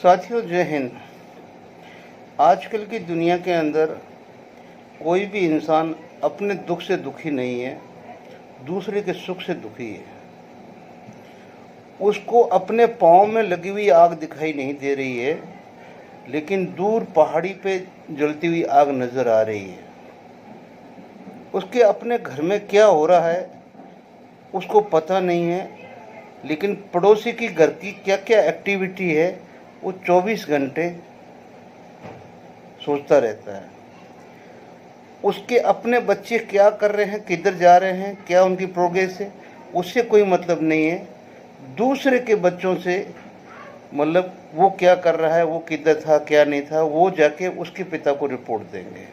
साथियों, जय हिंद। आजकल की दुनिया के अंदर कोई भी इंसान अपने दुख से दुखी नहीं है, दूसरे के सुख से दुखी है। उसको अपने पाँव में लगी हुई आग दिखाई नहीं दे रही है, लेकिन दूर पहाड़ी पे जलती हुई आग नज़र आ रही है। उसके अपने घर में क्या हो रहा है उसको पता नहीं है, लेकिन पड़ोसी की घर की क्या क्या एक्टिविटी है वो 24 घंटे सोचता रहता है। उसके अपने बच्चे क्या कर रहे हैं, किधर जा रहे हैं, क्या उनकी प्रोग्रेस है, उससे कोई मतलब नहीं है। दूसरे के बच्चों से मतलब वो क्या कर रहा है, वो किधर था, क्या नहीं था, वो जाके उसके पिता को रिपोर्ट देंगे।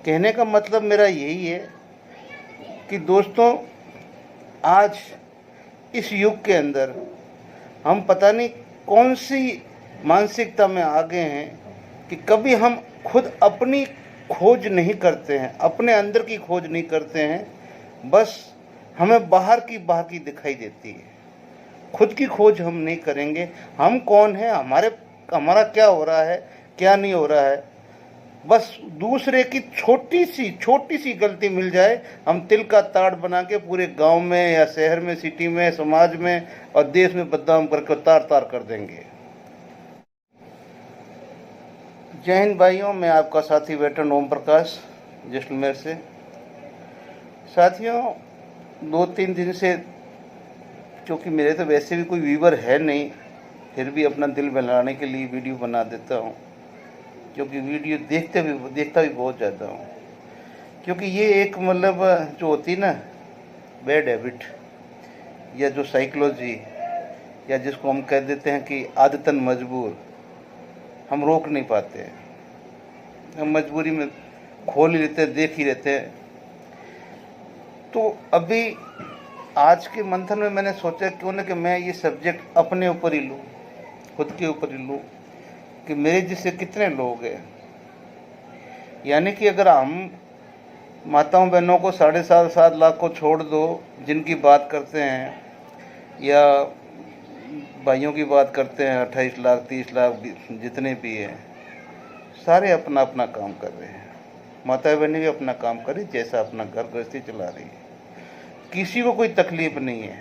कहने का मतलब मेरा यही है कि दोस्तों, आज इस युग के अंदर हम पता नहीं कौन सी मानसिकता में आ गए हैं कि कभी हम खुद अपनी खोज नहीं करते हैं, अपने अंदर की खोज नहीं करते हैं। बस हमें बाहर की दिखाई देती है, खुद की खोज हम नहीं करेंगे। हम कौन हैं, हमारा क्या हो रहा है, क्या नहीं हो रहा है। बस दूसरे की छोटी सी गलती मिल जाए, हम तिल का ताड़ बना के पूरे गांव में या शहर में, सिटी में, समाज में और देश में बदनाम करके तार कर देंगे। जय हिंद भाइयों, मैं आपका साथी वेटरन ओम प्रकाश जैसलमेर से। साथियों, 2-3 दिन से, क्योंकि मेरे तो वैसे भी कोई व्यूवर है नहीं, फिर भी अपना दिल बहलाने के लिए वीडियो बना देता हूँ, क्योंकि वीडियो देखता भी बहुत ज़्यादा हूँ। क्योंकि ये एक मतलब जो होती है ना बैड हैबिट, या जो साइकोलॉजी, या जिसको हम कह देते हैं कि आदतन मजबूर, हम रोक नहीं पाते हैं। हम मजबूरी में खोल ही लेते हैं, देख ही रहते हैं। तो अभी आज के मंथन में मैंने सोचा क्यों ना कि मैं ये सब्जेक्ट अपने ऊपर ही लूँ, खुद के ऊपर ही लूँ, कि मेरे जैसे कितने लोग हैं। यानी कि अगर हम माताओं बहनों को 7.5 लाख को छोड़ दो जिनकी बात करते हैं, या भाइयों की बात करते हैं 28 लाख 30 लाख जितने भी हैं, सारे अपना अपना काम कर रहे हैं। माता बहनें भी अपना काम कर रही, जैसा अपना घर गृहस्थी चला रही है, किसी को कोई तकलीफ नहीं है।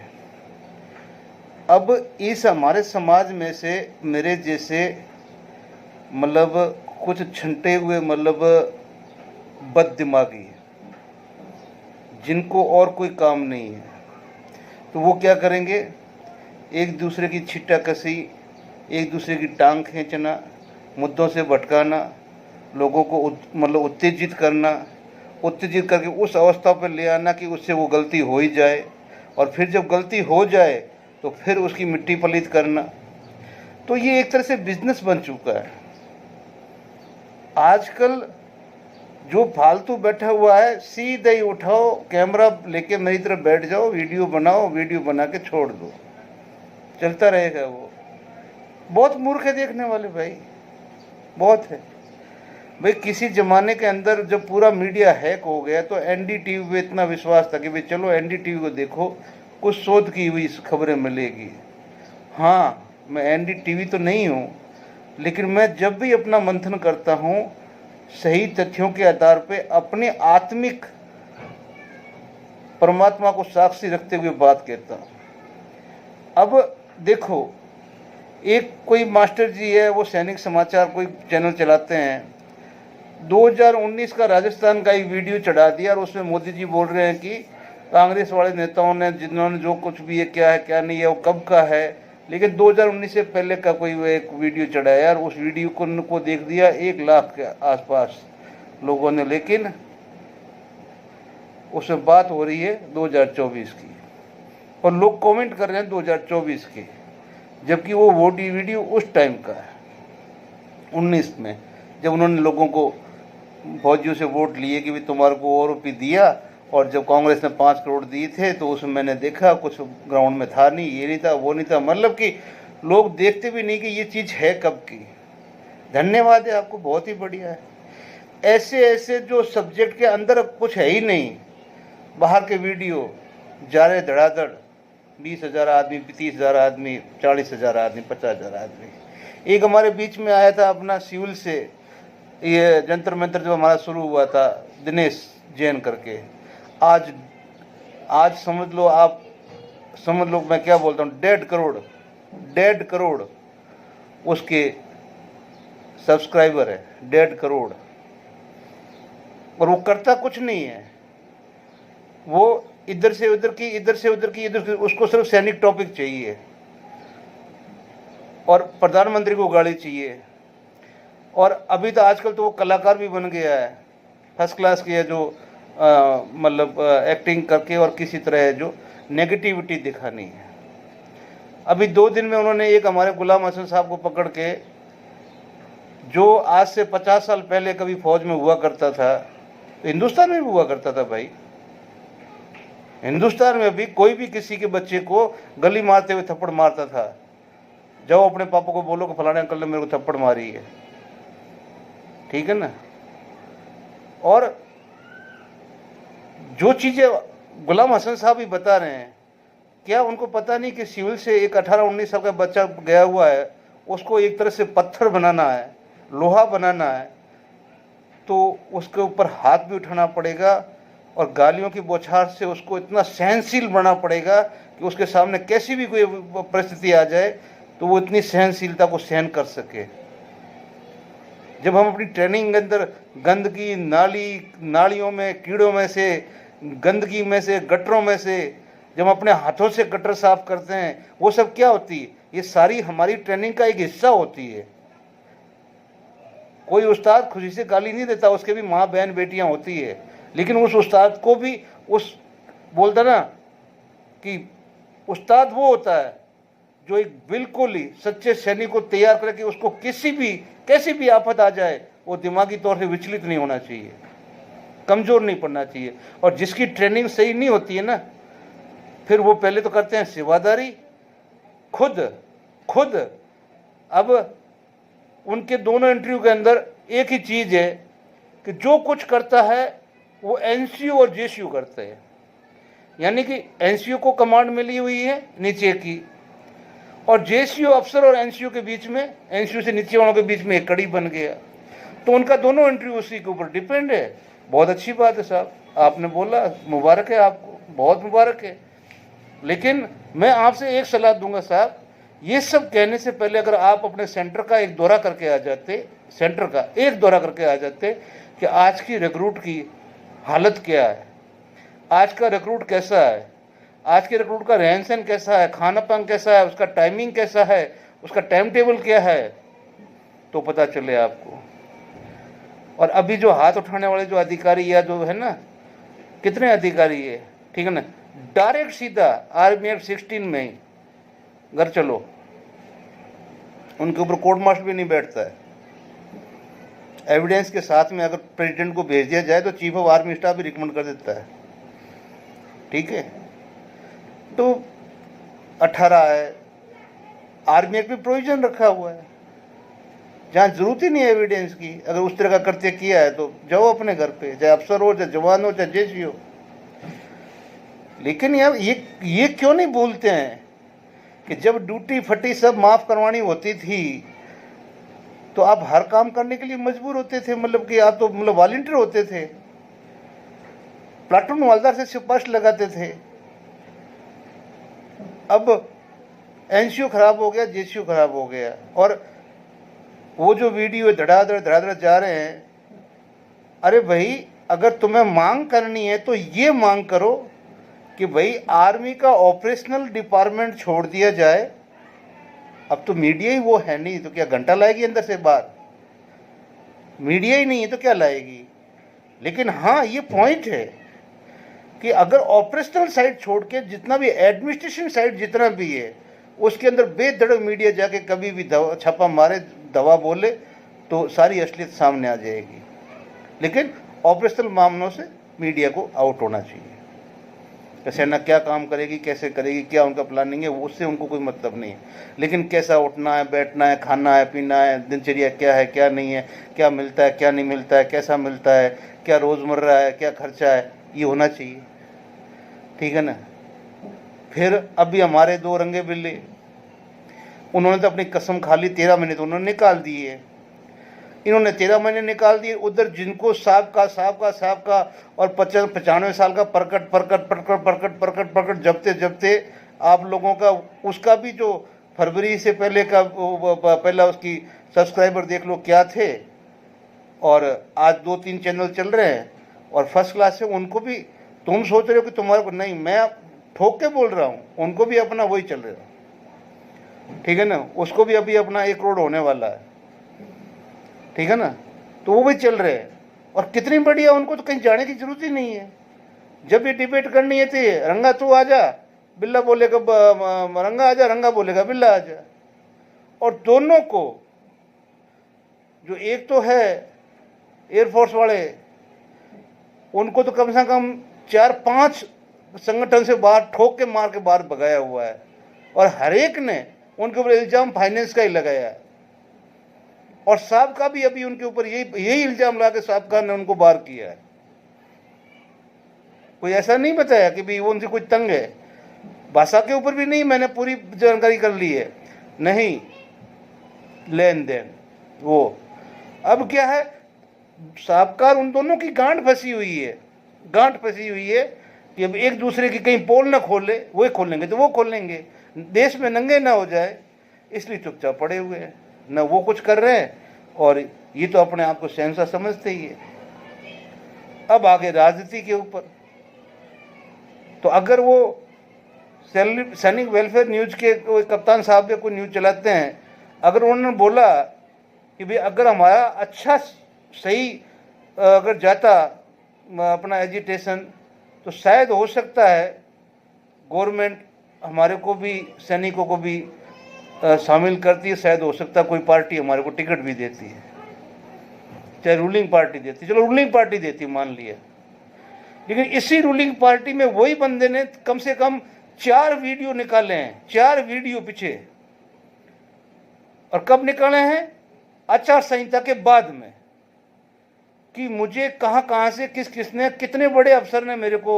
अब इस हमारे समाज में से मेरे जैसे मतलब कुछ छंटे हुए मतलब बद दिमागी, जिनको और कोई काम नहीं है, तो वो क्या करेंगे, एक दूसरे की छिट्टा कसी, एक दूसरे की टांग खींचना, मुद्दों से भटकाना, लोगों को मतलब उत्तेजित करके उस अवस्था पर ले आना कि उससे वो गलती हो ही जाए, और फिर जब गलती हो जाए तो फिर उसकी मिट्टी पलीत करना। तो ये एक तरह से बिजनेस बन चुका है। आजकल जो फालतू बैठा हुआ है, सीधे ही उठाओ, कैमरा लेके मेरी तरफ बैठ जाओ, वीडियो बनाओ, वीडियो बना के छोड़ दो, चलता रहेगा। वो बहुत मूर्ख है देखने वाले भाई, बहुत है भाई। किसी ज़माने के अंदर जब पूरा मीडिया हैक हो गया तो एनडीटीवी पे इतना विश्वास था कि भाई चलो एनडीटीवी को देखो, कुछ शोध की हुई खबरें मिलेगी। हाँ, मैं एनडीटीवी तो नहीं हूँ, लेकिन मैं जब भी अपना मंथन करता हूँ सही तथ्यों के आधार पे अपने आत्मिक परमात्मा को साक्षी रखते हुए बात कहता हूँ। अब देखो, एक कोई मास्टर जी है, वो सैनिक समाचार कोई चैनल चलाते हैं, 2019 का राजस्थान का एक वीडियो चढ़ा दिया और उसमें मोदी जी बोल रहे हैं कि कांग्रेस वाले नेताओं ने जिन्होंने जो कुछ भी ये क्या है क्या नहीं है वो कब का है, लेकिन 2019 से पहले का कोई वो एक वीडियो चढ़ाया और उस वीडियो को देख दिया 1 लाख के आसपास लोगों ने, लेकिन उसमें बात हो रही है 2024 की, और लोग कमेंट कर रहे हैं 2024 की, जबकि वो वीडियो उस टाइम का है 19 में, जब उन्होंने लोगों को फौजियों से वोट लिए कि भी तुम्हारे को और रुपये दिया, और जब कांग्रेस ने 5 करोड़ दिए थे तो उसमें मैंने देखा कुछ ग्राउंड में था नहीं, ये नहीं था, वो नहीं था। मतलब कि लोग देखते भी नहीं कि ये चीज़ है कब की। धन्यवाद है आपको, बहुत ही बढ़िया है। ऐसे जो सब्जेक्ट के अंदर कुछ है ही नहीं, बाहर के वीडियो जा रहे धड़ाधड़, 20,000 आदमी, 30,000 आदमी, 40,000 आदमी, 50,000 आदमी। एक हमारे बीच में आया था अपना सिविल से, ये जंतर मंतर जो हमारा शुरू हुआ था, दिनेश जैन करके। आज समझ लो, आप समझ लो मैं क्या बोलता हूँ, 1.5 करोड़ उसके सब्सक्राइबर है, 1.5 करोड़। और वो करता कुछ नहीं है, वो इधर से उधर की, इधर से उधर की, उसको सिर्फ सैनिक टॉपिक चाहिए और प्रधानमंत्री को गाड़ी चाहिए। और अभी तो आजकल तो वो कलाकार भी बन गया है, फर्स्ट क्लास की है, जो मतलब एक्टिंग करके और किसी तरह जो नेगेटिविटी दिखानी है। अभी 2 दिन में उन्होंने एक हमारे गुलाम हसन साहब को पकड़ के, जो आज से 50 साल पहले कभी फौज में हुआ करता था, तो हिंदुस्तान में भी हुआ करता था भाई। हिंदुस्तान में भी कोई भी किसी के बच्चे को गली मारते हुए थप्पड़ मारता था, जाओ अपने पापा को बोलो कि फलाने अंकल ने मेरे को थप्पड़ मारी है, ठीक है ना। और जो चीज़ें गुलाम हसन साहब ही बता रहे हैं, क्या उनको पता नहीं कि सिविल से एक 18-19 साल का बच्चा गया हुआ है, उसको एक तरह से पत्थर बनाना है, लोहा बनाना है, तो उसके ऊपर हाथ भी उठाना पड़ेगा और गालियों की बौछार से उसको इतना सहनशील बनना पड़ेगा कि उसके सामने कैसी भी कोई परिस्थिति आ जाए तो वो इतनी सहनशीलता को सहन कर सके। जब हम अपनी ट्रेनिंग के अंदर गंदगी, नालियों में, कीड़ों में से, गंदगी में से, गटरों में से, जब अपने हाथों से गटर साफ करते हैं, वो सब क्या होती है? ये सारी हमारी ट्रेनिंग का एक हिस्सा होती है। कोई उस्ताद खुशी से गाली नहीं देता, उसके भी माँ बहन बेटियां होती है, लेकिन उस उस्ताद को भी उस बोलता ना कि उस्ताद वो होता है जो एक बिल्कुल ही सच्चे सैनिक को तैयार करके उसको कैसी भी आफत आ जाए वो दिमागी तौर से विचलित नहीं होना चाहिए, कमज़ोर नहीं पड़ना चाहिए। और जिसकी ट्रेनिंग सही नहीं होती है ना, फिर वो पहले तो करते हैं सेवादारी खुद। अब उनके दोनों इंटरव्यू के अंदर एक ही चीज़ है कि जो कुछ करता है वो एनसीयू और जेसीयू करते हैं, यानी कि एनसीयू को कमांड मिली हुई है नीचे की, और जेसीयू अफसर और एनसीयू के बीच में, एनसीयू से नीचे वालों के बीच में एक कड़ी बन गया। तो उनका दोनों इंटरव्यू उसी के ऊपर डिपेंड है। बहुत अच्छी बात है साहब, आपने बोला, मुबारक है आपको, बहुत मुबारक है। लेकिन मैं आपसे एक सलाह दूंगा साहब, ये सब कहने से पहले अगर आप अपने सेंटर का एक दौरा करके आ जाते कि आज की रिक्रूट की हालत क्या है, आज का रिक्रूट कैसा है, आज के रिक्रूट का रहन सहन कैसा है, खाना पान कैसा है, उसका टाइमिंग कैसा है, उसका टाइम टेबल क्या है, तो पता चले आपको। और अभी जो हाथ उठाने वाले जो अधिकारी या जो है ना, कितने अधिकारी है, ठीक है ना, डायरेक्ट सीधा आर्मी एक्ट 16 में ही घर चलो, उनके ऊपर कोर्ट मार्शल भी नहीं बैठता है। एविडेंस के साथ में अगर प्रेसिडेंट को भेज दिया जाए तो चीफ ऑफ आर्मी स्टाफ भी रिकमेंड कर देता है, ठीक है। तो 18 है, आर्मी एक्ट में प्रोविजन रखा हुआ है, जहाँ जरूरत ही नहीं है एविडेंस की। अगर उस तरह का कृत्य किया है तो जाओ अपने घर पे, चाहे अफसर हो, चाहे जवान हो, चाहे जेसी हो। लेकिन यार ये क्यों नहीं बोलते हैं कि जब ड्यूटी फटी सब माफ करवानी होती थी तो आप हर काम करने के लिए मजबूर होते थे, मतलब कि आप तो मतलब वॉलंटियर होते थे, प्लाटून हवलदार से सिपाही लगाते थे। अब एनसीयू खराब हो गया, जेसीयू खराब हो गया, और वो जो वीडियो धड़ाधड़ जा रहे हैं। अरे भाई, अगर तुम्हें मांग करनी है तो ये मांग करो कि भाई आर्मी का ऑपरेशनल डिपार्टमेंट छोड़ दिया जाए। अब तो मीडिया ही वो है नहीं तो क्या घंटा लाएगी अंदर से बाहर? मीडिया ही नहीं है तो क्या लाएगी? लेकिन हाँ, ये पॉइंट है कि अगर ऑपरेशनल साइड छोड़ के जितना भी एडमिनिस्ट्रेशन साइड जितना भी है उसके अंदर बेधड़क मीडिया जाके कभी भी छापा मारे, दवा बोले तो सारी असलियत सामने आ जाएगी। लेकिन ऑपरेशनल मामलों से मीडिया को आउट होना चाहिए। सेना क्या काम करेगी, कैसे करेगी, क्या उनका प्लानिंग है, उससे उनको कोई मतलब नहीं है। लेकिन कैसा उठना है, बैठना है, खाना है, पीना है, दिनचर्या क्या है, क्या नहीं है, क्या मिलता है, क्या नहीं मिलता है, कैसा मिलता है, क्या रोज़मर्रा है, क्या खर्चा है, ये होना चाहिए, ठीक है ना। फिर अभी हमारे 2 रंगे बिल्ले, उन्होंने तो अपनी कसम खा ली, 13 महीने तो उन्होंने निकाल दिए, इन्होंने 13 महीने निकाल दिए। उधर जिनको साहब का और 95 साल का परकट जबते जबते आप लोगों का उसका भी जो फरवरी से पहले का पहला उसकी सब्सक्राइबर देख लो क्या थे, और आज 2-3 चैनल चल रहे हैं और फर्स्ट क्लास है। उनको भी तुम सोच रहे हो कि तुम्हारे को नहीं, मैं ठोक के बोल रहा हूँ, उनको भी अपना वही चल रहा है, ठीक है ना। उसको भी अभी अपना 1 करोड़ होने वाला है, ठीक है ना, तो वो भी चल रहे हैं। और कितनी बढ़िया, उनको तो कहीं जाने की जरूरत ही नहीं है। जब ये डिबेट करनी है तो रंगा तू आ जा, बिल्ला बोलेगा रंगा आ जा, रंगा बोलेगा बिल्ला आ जा। और दोनों को, जो एक तो है एयरफोर्स वाले, उनको तो कम से कम 4-5 संगठन से बाहर ठोक के मार के बाहर भगाया हुआ है, और हर एक ने उनके ऊपर इल्जाम फाइनेंस का ही लगाया है। और साबका भी अभी उनके ऊपर यही इल्जाम लगा के साबका ने उनको बाहर किया है। कोई ऐसा नहीं बताया कि भाई वो उनसे कुछ तंग है। भाषा के ऊपर भी नहीं, मैंने पूरी जानकारी कर ली है, नहीं लेन देन वो। अब क्या है, साबका उन दोनों की गांठ फंसी हुई है कि अब एक दूसरे की कहीं पोल ना खोले, वो खोलेंगे तो वो खोलेंगे, देश में नंगे ना हो जाए, इसलिए चुपचाप पड़े हुए हैं, ना वो कुछ कर रहे हैं, और ये तो अपने आप को शहंशाह समझते ही है। अब आगे राजनीति के ऊपर, तो अगर वो सैनिक वेलफेयर न्यूज के कप्तान साहब के कोई न्यूज चलाते हैं, अगर उन्होंने बोला कि भाई अगर हमारा अच्छा सही अगर जाता अपना एजुटेशन, तो शायद हो सकता है गवर्नमेंट हमारे को भी, सैनिकों को भी शामिल करती है, शायद हो सकता है कोई पार्टी हमारे को टिकट भी देती है, चाहे रूलिंग पार्टी देती, चलो रूलिंग पार्टी देती मान लिया, लेकिन इसी रूलिंग पार्टी में वही बंदे ने कम से कम 4 वीडियो निकाले हैं, 4 वीडियो पीछे, और कब निकाले हैं, आचार संहिता के बाद में, कि मुझे कहाँ से किसने, कितने बड़े अफसर ने मेरे को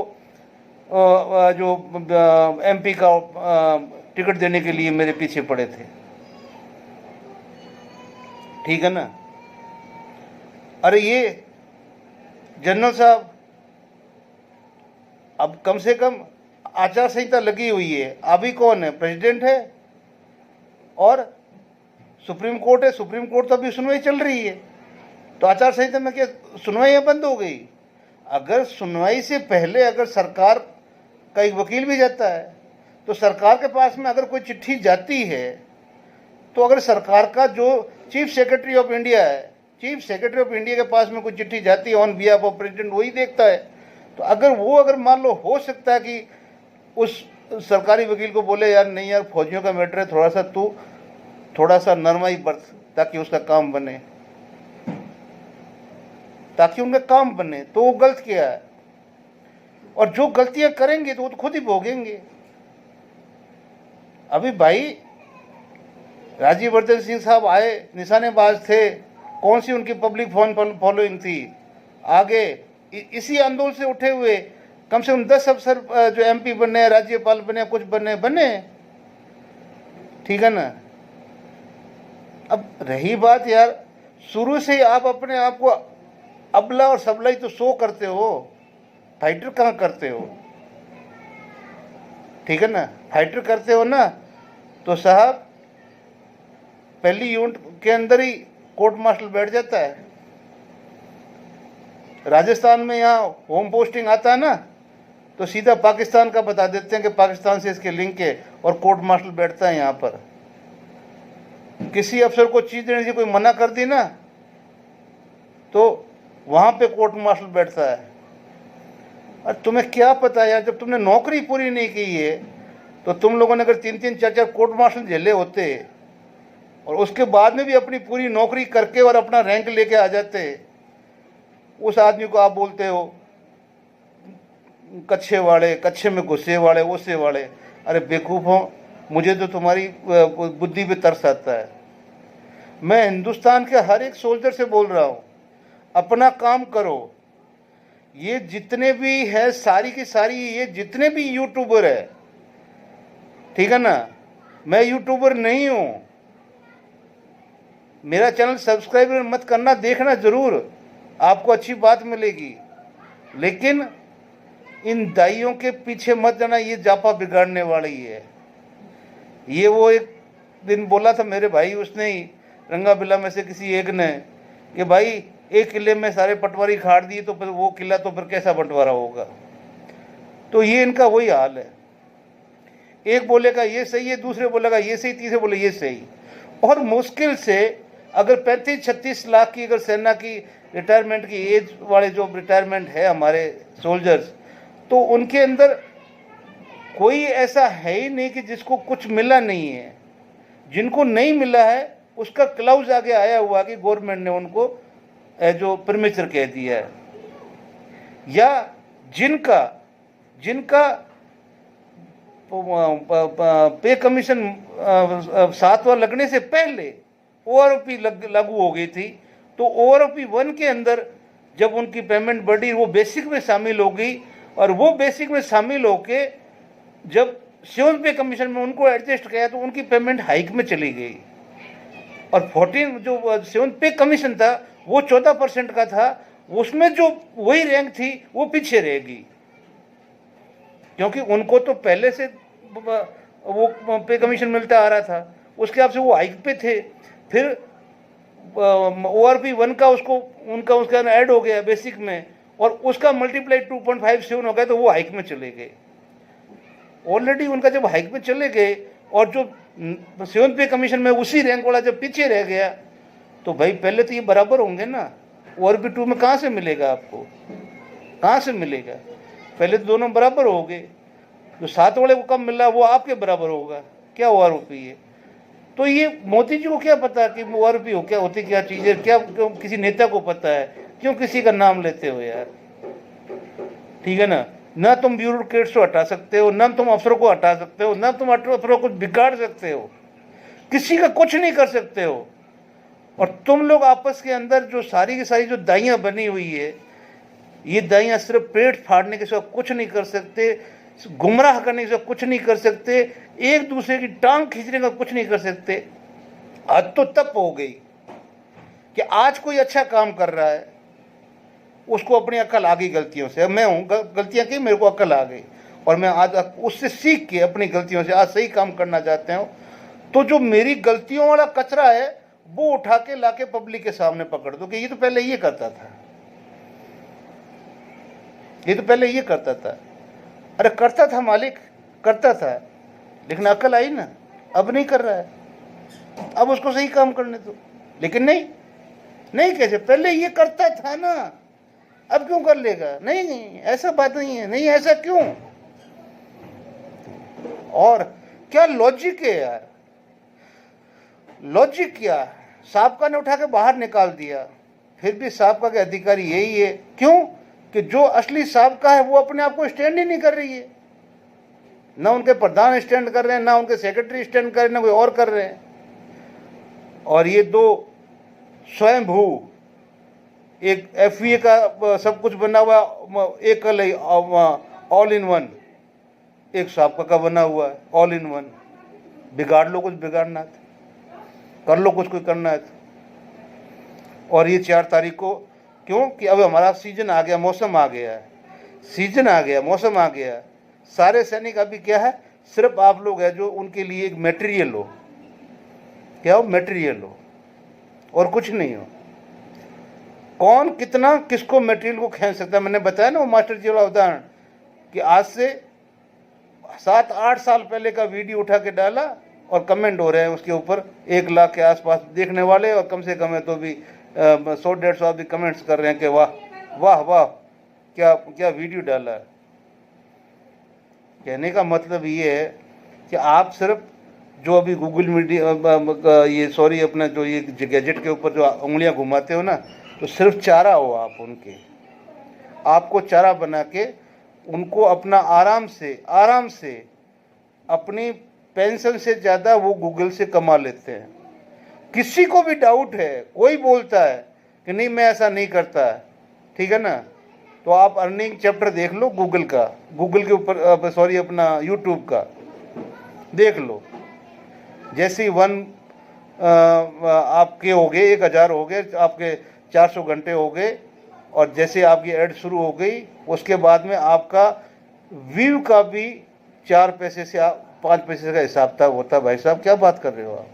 जो एमपी का टिकट देने के लिए मेरे पीछे पड़े थे, ठीक है ना। अरे ये जनरल साहब, अब कम से कम आचार संहिता लगी हुई है, अभी कौन है, प्रेसिडेंट है और सुप्रीम कोर्ट है। सुप्रीम कोर्ट तो अभी सुनवाई चल रही है, तो आचार संहिता में क्या सुनवाई बंद हो गई? अगर सुनवाई से पहले अगर सरकार का एक वकील भी जाता है, तो सरकार के पास में अगर कोई चिट्ठी जाती है, तो अगर सरकार का जो चीफ सेक्रेटरी ऑफ इंडिया है, चीफ सेक्रेटरी ऑफ इंडिया के पास में कोई चिट्ठी जाती है ऑन बिहाफ ऑफ प्रेसिडेंट, वही देखता है। तो अगर मान लो हो सकता है कि उस सरकारी वकील को बोले यार नहीं यार फौजियों का मैटर है, थोड़ा सा नरमाई बरत, ताकि उसका काम बने, ताकि उनका काम बने, तो वो गलत किया है। और जो गलतियां करेंगे तो वो तो खुद ही भोगेंगे। अभी भाई राजीवर्धन सिंह साहब आए, निशानेबाज थे, कौन सी उनकी पब्लिक फॉलोइंग थी, आगे इसी आंदोलन से उठे हुए कम से कम 10 अफसर जो एमपी बने, राज्यपाल बने, कुछ बने, ठीक है ना। अब रही बात यार, शुरू से ही आप अपने आप को अबला और सबला ही तो शो करते हो, फाइटर कहाँ करते हो, ठीक है ना। फाइटर करते हो ना, तो साहब पहली यूनिट के अंदर ही कोर्ट मार्शल बैठ जाता है। राजस्थान में यहाँ होम पोस्टिंग आता है ना, तो सीधा पाकिस्तान का बता देते हैं कि पाकिस्तान से इसके लिंक है, और कोर्ट मार्शल बैठता है यहाँ पर। किसी अफसर को चीज देने से कोई मना कर दी ना, तो वहां पे कोर्ट मार्शल बैठता है। और तुम्हें क्या पता यार, जब तुमने नौकरी पूरी नहीं की है, तो तुम लोगों ने अगर 3-3, 4-4 कोर्ट मार्शल झेले होते, और उसके बाद में भी अपनी पूरी नौकरी करके और अपना रैंक लेके आ जाते, उस आदमी को आप बोलते हो कच्छे वाले, कच्छे में घुसे वाले, ओसे वाले। अरे बेवकूफ़ों, मुझे तो तुम्हारी बुद्धि पे तरस आता है। मैं हिंदुस्तान के हर एक सोल्जर से बोल रहा हूँ, अपना काम करो। ये जितने भी है सारी की सारी, ये जितने भी यूट्यूबर है, ठीक है ना, मैं यूट्यूबर नहीं हूँ। मेरा चैनल सब्सक्राइब मत करना, देखना ज़रूर, आपको अच्छी बात मिलेगी, लेकिन इन दाइयों के पीछे मत जाना, ये जापा बिगाड़ने वाली है। ये वो एक दिन बोला था मेरे भाई, उसने ही रंगा बिल्ला में से किसी एक ने, कि भाई एक किले में सारे पटवारी खाड़ दिए तो फिर वो किला तो फिर कैसा बंटवारा होगा। तो ये इनका वही हाल है, एक बोलेगा ये सही है, दूसरे बोलेगा ये सही, तीसरे बोले ये सही। और मुश्किल से अगर 35-36 लाख की अगर सेना की रिटायरमेंट की एज वाले जो रिटायरमेंट है हमारे सोल्जर्स, तो उनके अंदर कोई ऐसा है ही नहीं कि जिसको कुछ मिला नहीं है। जिनको नहीं मिला है उसका क्लाउज आगे आया हुआ कि गवर्नमेंट ने उनको जो प्रीमेचर कह दिया है, या जिनका पे कमीशन 7वां लगने से पहले ओआरओपी लागू हो गई थी, तो ओआरओपी 1 के अंदर जब उनकी पेमेंट बढ़ी वो बेसिक में शामिल हो गई, और वो बेसिक में शामिल होके जब 7 पे कमीशन में उनको एडजस्ट किया तो उनकी पेमेंट हाइक में चली गई, और 14 जो 7 पे कमीशन था वो 14% का था, उसमें जो वही रैंक थी वो पीछे रहेगी, क्योंकि उनको तो पहले से वो पे कमीशन मिलता आ रहा था, उसके हिसाब से वो हाइक पे थे। फिर ओआरपी 1 का उसका ऐड हो गया बेसिक में, और उसका मल्टीप्लाई 2.57 हो गया, तो वो हाइक में चले गए। ऑलरेडी उनका जब हाइक में चले गए और जो 7 पे कमीशन में उसी रैंक वाला जब पीछे रह गया, तो भाई पहले तो ये बराबर होंगे ना। ओआरपी 2 में कहाँ से मिलेगा आपको, कहाँ से मिलेगा? पहले तो दोनों बराबर हो गए, जो 7 वाले को कम मिल रहा है वो आपके बराबर होगा। क्या ओआरपी है? तो ये मोदी जी को क्या पता कि ओआरपी हो क्या होती, क्या चीज़ है, क्या किसी नेता को पता है? क्यों किसी का नाम लेते हो यार? ठीक है ना तुम ब्यूरोक्रेट्स को हटा सकते हो, ना तुम अफसरों को हटा सकते हो, ना तुम अफसरों को बिगाड़ सकते हो, किसी का कुछ नहीं कर सकते हो। और तुम लोग आपस के अंदर जो सारी की सारी जो दाइयाँ बनी हुई है, ये दाइयाँ सिर्फ पेट फाड़ने के सिवा कुछ नहीं कर सकते, गुमराह करने के सिवा कुछ नहीं कर सकते, एक दूसरे की टांग खींचने का कुछ नहीं कर सकते। आज तो तप हो गई कि आज कोई अच्छा काम कर रहा है, उसको अपनी अक्ल आ गई गलतियों से। मैं हूँ गलतियाँ की, मेरे को अक्ल आ गई, और मैं आज उससे सीख के अपनी गलतियों से आज सही काम करना चाहते हो। तो जो मेरी गलतियों वाला कचरा है वो उठा के लाके पब्लिक के सामने पकड़ दो कि ये तो पहले ये करता था, ये तो पहले ये करता था। अरे करता था मालिक, करता था, लेकिन अकल आई ना, अब नहीं कर रहा है, अब उसको सही काम करने दो। लेकिन नहीं कैसे, पहले ये करता था ना, अब क्यों कर लेगा? नहीं ऐसा बात नहीं है, नहीं ऐसा क्यों? और क्या लॉजिक है यार, लॉजिक क्या? साबका ने उठा के बाहर निकाल दिया, फिर भी साबका के अधिकारी यही है। क्यों? कि जो असली साबका है वो अपने आप को स्टैंड ही नहीं कर रही है, ना उनके प्रधान स्टैंड कर रहे हैं, ना उनके सेक्रेटरी स्टैंड कर रहे हैं, ना कोई और कर रहे हैं। और ये दो स्वयंभू, एक एफवीए का सब कुछ बना हुआ, एक ऑल इन वन, एक साबका का बना हुआ है ऑल इन वन। बिगाड़ लो कुछ बिगाड़ना है, कर लो कुछ कोई करना है। और ये 4 तारीख को, क्यों कि अब हमारा सीजन आ गया, मौसम आ गया है, सीजन आ गया, मौसम आ गया। सारे सैनिक अभी क्या है, सिर्फ आप लोग है जो उनके लिए एक मटेरियल हो, क्या हो? मटेरियल हो, और कुछ नहीं हो। कौन कितना किसको मटेरियल को खींच सकता है? मैंने बताया ना वो मास्टर जी वाला उदाहरण, कि आज से 7-8 साल पहले का वीडियो उठा के डाला और कमेंट हो रहे हैं उसके ऊपर 1 लाख के आसपास देखने वाले, और कम से कम है तो भी 100-150 भी कमेंट्स कर रहे हैं कि वाह वाह वाह क्या क्या वीडियो डाला है। कहने का मतलब ये है कि आप सिर्फ जो अभी गूगल मीडिया ये सॉरी अपना जो ये गैजेट के ऊपर जो उंगलियां घुमाते हो ना, तो सिर्फ चारा हो आप उनके, आपको चारा बना के उनको अपना आराम से अपनी पेंशन से ज़्यादा वो गूगल से कमा लेते हैं। किसी को भी डाउट है, कोई बोलता है कि नहीं मैं ऐसा नहीं करता, ठीक है ना, तो आप अर्निंग चैप्टर देख लो गूगल का, गूगल के ऊपर सॉरी अपना यूट्यूब का, देख लो। जैसे ही आपके हो गए 1000 हो गए, आपके 400 घंटे हो गए, और जैसे आपकी ऐड शुरू हो गई उसके बाद में आपका व्यू का भी 4 पैसे से 5 पैसे का हिसाब था होता। भाई साहब क्या बात कर रहे हो आप?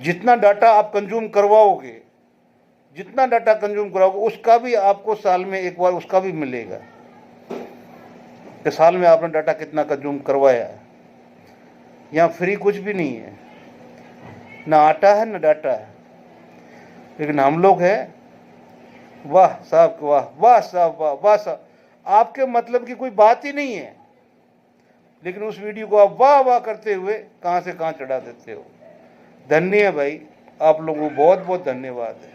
जितना डाटा आप कंज्यूम करवाओगे, जितना डाटा कंज्यूम कराओगे, उसका भी आपको साल में एक बार उसका भी मिलेगा कि साल में आपने डाटा कितना कंज्यूम करवाया है। यहाँ फ्री कुछ भी नहीं है, ना आटा है ना डाटा है। लेकिन हम लोग हैं, वाह साहब वाह, वाह साहब वाह, वाह साहब, आपके मतलब की कोई बात ही नहीं है, लेकिन उस वीडियो को आप वाह वाह करते हुए कहाँ से कहाँ चढ़ा देते हो। धन्य है भाई, आप लोगों को बहुत बहुत धन्यवाद है,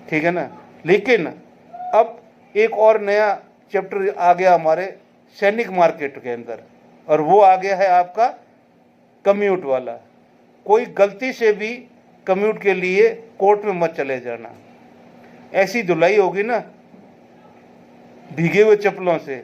ठीक है ना। लेकिन अब एक और नया चैप्टर आ गया हमारे सैनिक मार्केट के अंदर, और वो आ गया है आपका कम्यूट वाला। कोई गलती से भी कम्यूट के लिए कोर्ट में मत चले जाना, ऐसी धुलाई होगी ना भीगे हुए चप्पलों से,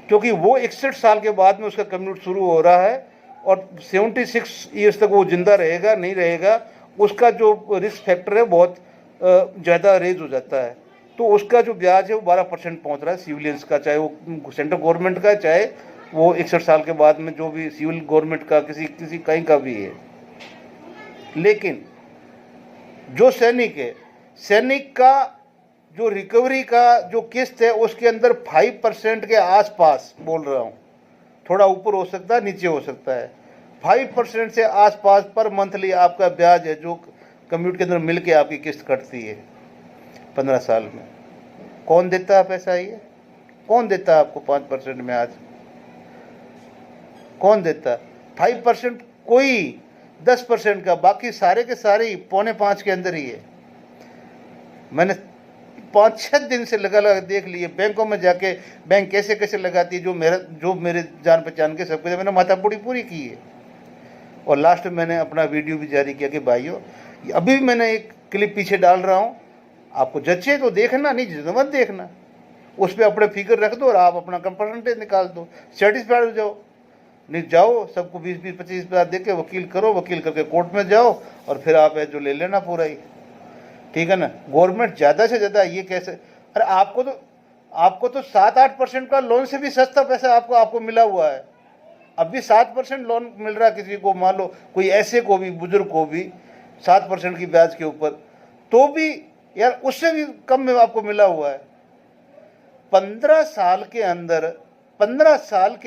क्योंकि वो 61 साल के बाद में उसका कम्यूट शुरू हो रहा है, और 76 ईयर्स तक वो जिंदा रहेगा नहीं रहेगा, उसका जो रिस्क फैक्टर है बहुत ज़्यादा रेज हो जाता है। तो उसका जो ब्याज है वो 12% पहुंच रहा है सिविलियंस का, चाहे वो सेंट्रल गवर्नमेंट का है, चाहे वो 61 साल के बाद में जो भी सिविल गवर्नमेंट का किसी कहीं का भी है। लेकिन जो सैनिक है, सैनिक का जो रिकवरी का जो किस्त है उसके अंदर 5% के आसपास, बोल रहा हूँ, थोड़ा ऊपर हो सकता है नीचे हो सकता है, 5% से आसपास पर मंथली आपका ब्याज है जो कम्यूट के अंदर मिल के आपकी किस्त कटती है 15 साल में। कौन देता है पैसा? ये कौन देता है आपको 5% में? आज कौन देता है 5%? कोई 10% का, बाकी सारे के सारे ही 4.25 के अंदर ही है। मैंने 5-6 दिन से लगा देख लिए बैंकों में जाके, बैंक कैसे कैसे लगाती है, जो मेरे जान पहचान के सबके, मैंने माथापुड़ी पूरी की है। और लास्ट में मैंने अपना वीडियो भी जारी किया कि भाइयों, अभी भी मैंने एक क्लिप पीछे डाल रहा हूँ, आपको जचे तो देखना, नहीं जचे मत देखना। उस पर अपने फिगर रख दो और आप अपना परसेंटेज निकाल दो, सेटिस्फाइड हो जाओ। नहीं जाओ सबको 20-20, 25 दे के वकील करो, वकील करके कोर्ट में जाओ, और फिर आप जो ले लेना पूरा ही, ठीक है ना। गवर्नमेंट ज़्यादा से ज़्यादा ये कैसे, अरे आपको तो 7-8% का लोन से भी सस्ता पैसा आपको मिला हुआ है। अभी 7% लोन मिल रहा है किसी को, मान लो कोई ऐसे को भी, बुजुर्ग को भी 7% की ब्याज के ऊपर, तो भी यार उससे भी कम में आपको मिला हुआ है। 15 साल के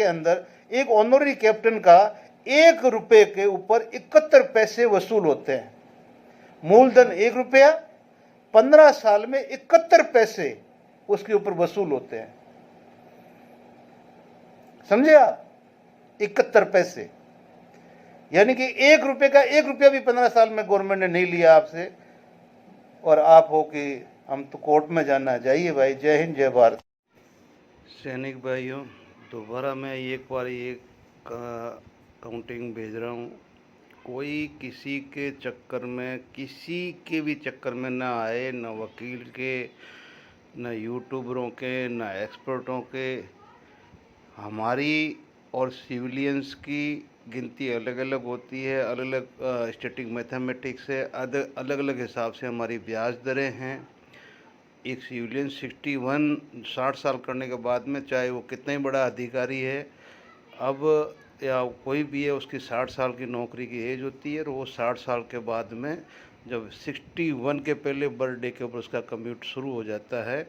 अंदर एक ऑनरी कैप्टन का 1 रुपये के ऊपर 71 पैसे वसूल होते हैं। मूलधन 1 रुपया, 15 साल में 71 पैसे उसके ऊपर वसूल होते हैं, समझे आप? 71 पैसे, यानी कि 1 रुपये का 1 रुपया भी 15 साल में गवर्नमेंट ने नहीं लिया आपसे। और आप हो कि हम तो कोर्ट में जाना, जाइए भाई। जय हिंद, जय भारत। सैनिक भाइयों, दोबारा मैं एक बार ये काउंटिंग भेज रहा हूँ। कोई किसी के चक्कर में, किसी के भी चक्कर में ना आए, ना वकील के, ना यूट्यूबरों के, ना एक्सपर्टों के। हमारी और सिविलियंस की गिनती अलग अलग होती है, अलग अलग स्टैटिक मैथमेटिक्स है, अलग अलग हिसाब से हमारी ब्याज दरें हैं। एक सिविलियन 60 साल करने के बाद में, चाहे वो कितना ही बड़ा अधिकारी है अब या कोई भी है, उसकी 60 साल की नौकरी की एज होती है, और वो 60 साल के बाद में जब 61 के पहले बर्थडे के ऊपर उसका कम्यूट शुरू हो जाता है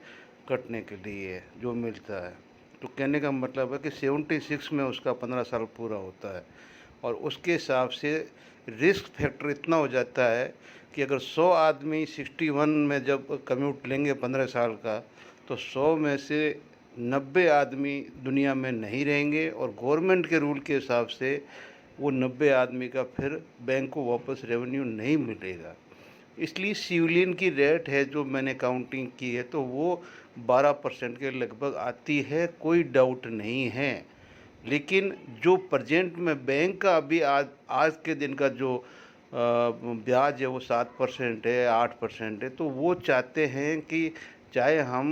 कटने के लिए जो मिलता है। तो कहने का मतलब है कि 76 में उसका 15 साल पूरा होता है, और उसके हिसाब से रिस्क फैक्टर इतना हो जाता है कि अगर 100 आदमी 61 में जब कम्यूट लेंगे 15 साल का, तो 100 में से 90 आदमी दुनिया में नहीं रहेंगे, और गवर्नमेंट के रूल के हिसाब से वो 90 आदमी का फिर बैंक को वापस रेवेन्यू नहीं मिलेगा। इसलिए सिविलियन की रेट है जो मैंने काउंटिंग की है, तो वो 12% के लगभग आती है, कोई डाउट नहीं है। लेकिन जो प्रेजेंट में बैंक का अभी आज के दिन का जो ब्याज है वो 7% है, 8% है, तो वो चाहते हैं कि चाहे हम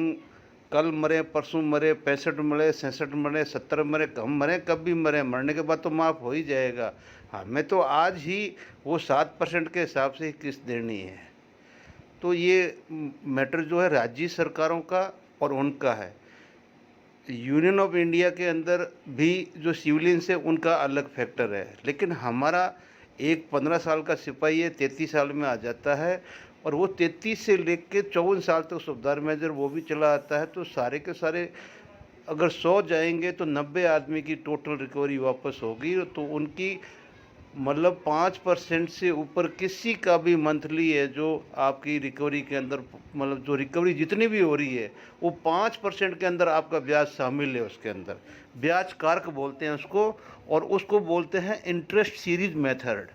कल मरे, परसों मरे, 65 मरे, 66 मरे, 70 मरे, कम मरे, कभी मरे, मरने के बाद तो माफ़ हो ही जाएगा। हमें तो आज ही वो 7% के हिसाब से ही किस्त देनी है। तो ये मैटर जो है राज्य सरकारों का और उनका है। यूनियन ऑफ इंडिया के अंदर भी जो सिविलियंस है उनका अलग फैक्टर है, लेकिन हमारा एक 15 साल का सिपाही है, 33 साल में आ जाता है, और वो 33 से लेके 54 साल तक सूबेदार मेजर वो भी चला आता है। तो सारे के सारे अगर 100 जाएंगे तो 90 आदमी की टोटल रिकवरी वापस होगी। तो उनकी मतलब 5% से ऊपर किसी का भी मंथली है जो आपकी रिकवरी के अंदर, मतलब जो रिकवरी जितनी भी हो रही है वो 5% के अंदर आपका ब्याज शामिल है। उसके अंदर ब्याज कारक बोलते हैं उसको, और उसको बोलते हैं इंटरेस्ट सीरीज मेथड,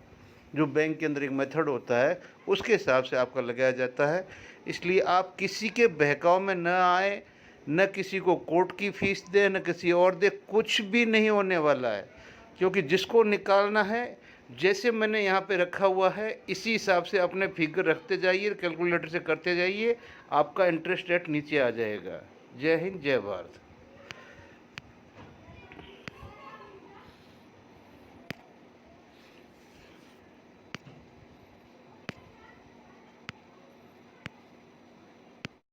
जो बैंक के अंदर एक मेथड होता है उसके हिसाब से आपका लगाया जाता है। इसलिए आप किसी के बहकाव में न आए, न किसी को कोर्ट की फीस दे, न किसी और दे, कुछ भी नहीं होने वाला है। क्योंकि जिसको निकालना है, जैसे मैंने यहाँ पे रखा हुआ है इसी हिसाब से अपने फिगर रखते जाइए, कैलकुलेटर से करते जाइए, आपका इंटरेस्ट रेट नीचे आ जाएगा। जय हिंद, जय भारत।